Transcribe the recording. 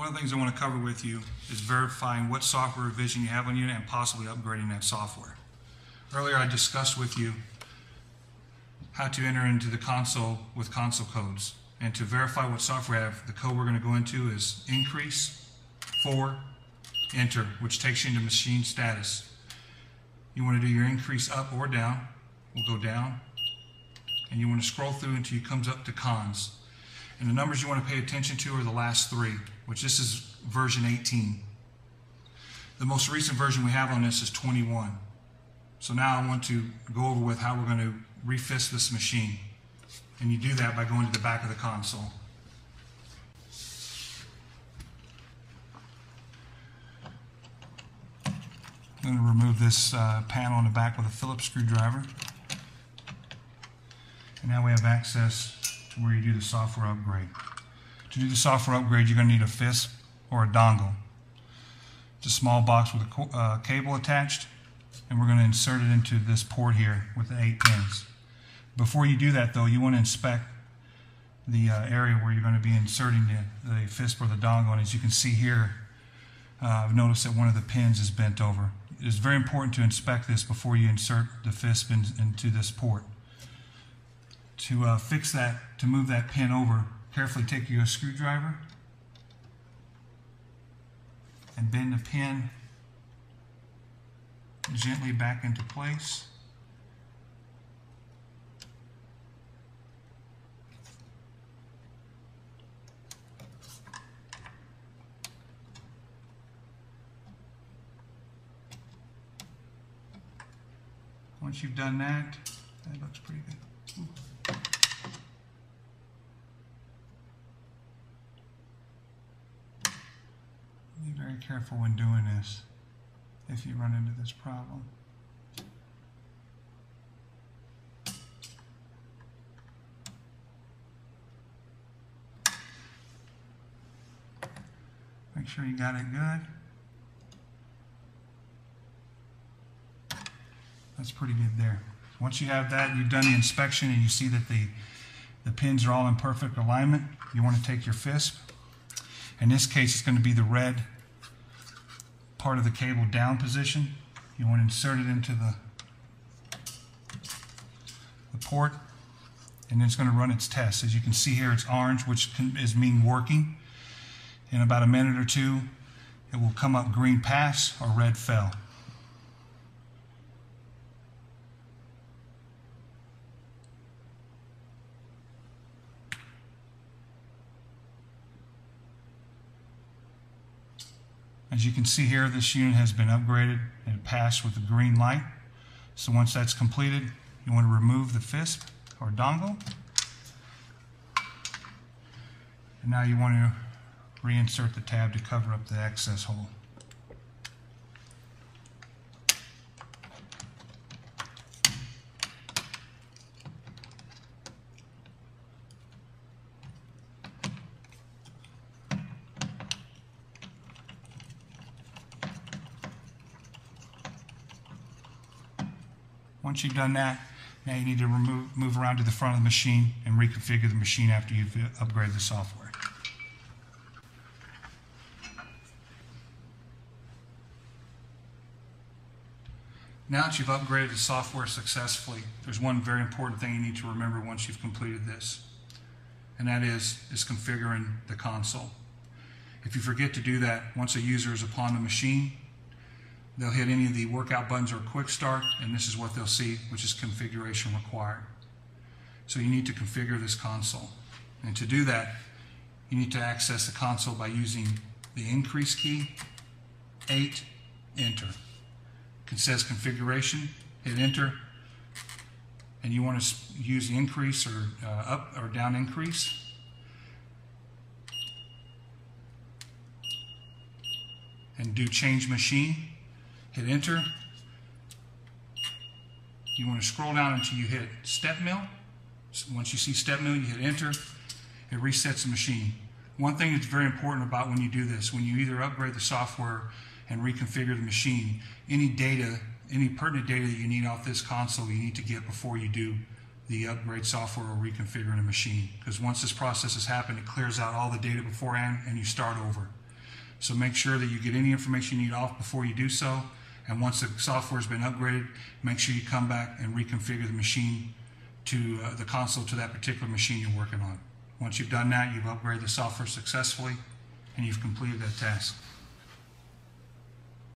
One of the things I want to cover with you is verifying what software revision you have on your unit and possibly upgrading that software. Earlier I discussed with you how to enter into the console with console codes. And to verify what software I have, the code we're going to go into is increase 4 enter, which takes you into machine status. You want to do your increase up or down. We'll go down. And you want to scroll through until it comes up to cons. And the numbers you want to pay attention to are the last 3, which this is version 18. The most recent version we have on this is 21. So now I want to go over with how we're going to refist this machine. And you do that by going to the back of the console. I'm going to remove this panel on the back with a Phillips screwdriver. And now we have access to where you do the software upgrade. To do the software upgrade, you're going to need a FISP or a dongle. It's a small box with a cable attached, and we're going to insert it into this port here with the 8 pins. Before you do that, though, you want to inspect the area where you're going to be inserting the FISP or the dongle. And as you can see here, I've noticed that one of the pins is bent over. It is very important to inspect this before you insert the FISP into this port. To fix that, to move that pin over, carefully take your screwdriver and bend the pin gently back into place. Once you've done that, that looks pretty good. Ooh. Be very careful when doing this if you run into this problem. Make sure you got it good. That's pretty good there. Once you have that, you've done the inspection and you see that the pins are all in perfect alignment, you want to take your FISP. In this case, it's going to be the red part of the cable down position. You want to insert it into the port, and then it's going to run its test. As you can see here, it's orange, which means working. In about a minute or two, it will come up green pass or red fail. As you can see here, this unit has been upgraded and it passed with a green light. So once that's completed, you want to remove the FISP or dongle. And now you want to reinsert the tab to cover up the access hole. Once you've done that, now you need to move around to the front of the machine and reconfigure the machine after you've upgraded the software. Now that you've upgraded the software successfully, there's one very important thing you need to remember once you've completed this, and that is configuring the console. If you forget to do that, once a user is upon the machine, they'll hit any of the workout buttons or quick start, and this is what they'll see, which is configuration required. So you need to configure this console. And to do that, you need to access the console by using the increase key, 8, enter. It says configuration, hit enter, and you want to use the increase or up or down increase. And do change machine. Hit enter. You want to scroll down until you hit StepMill. So once you see StepMill, you hit enter. It resets the machine. One thing that's very important about when you do this, when you either upgrade the software and reconfigure the machine, any pertinent data that you need off this console, you need to get before you do the upgrade software or reconfiguring a machine. Because once this process has happened, it clears out all the data beforehand and you start over. So make sure that you get any information you need off before you do so. And once the software has been upgraded, make sure you come back and reconfigure the machine to the console to that particular machine you're working on. Once you've done that, you've upgraded the software successfully and you've completed that task.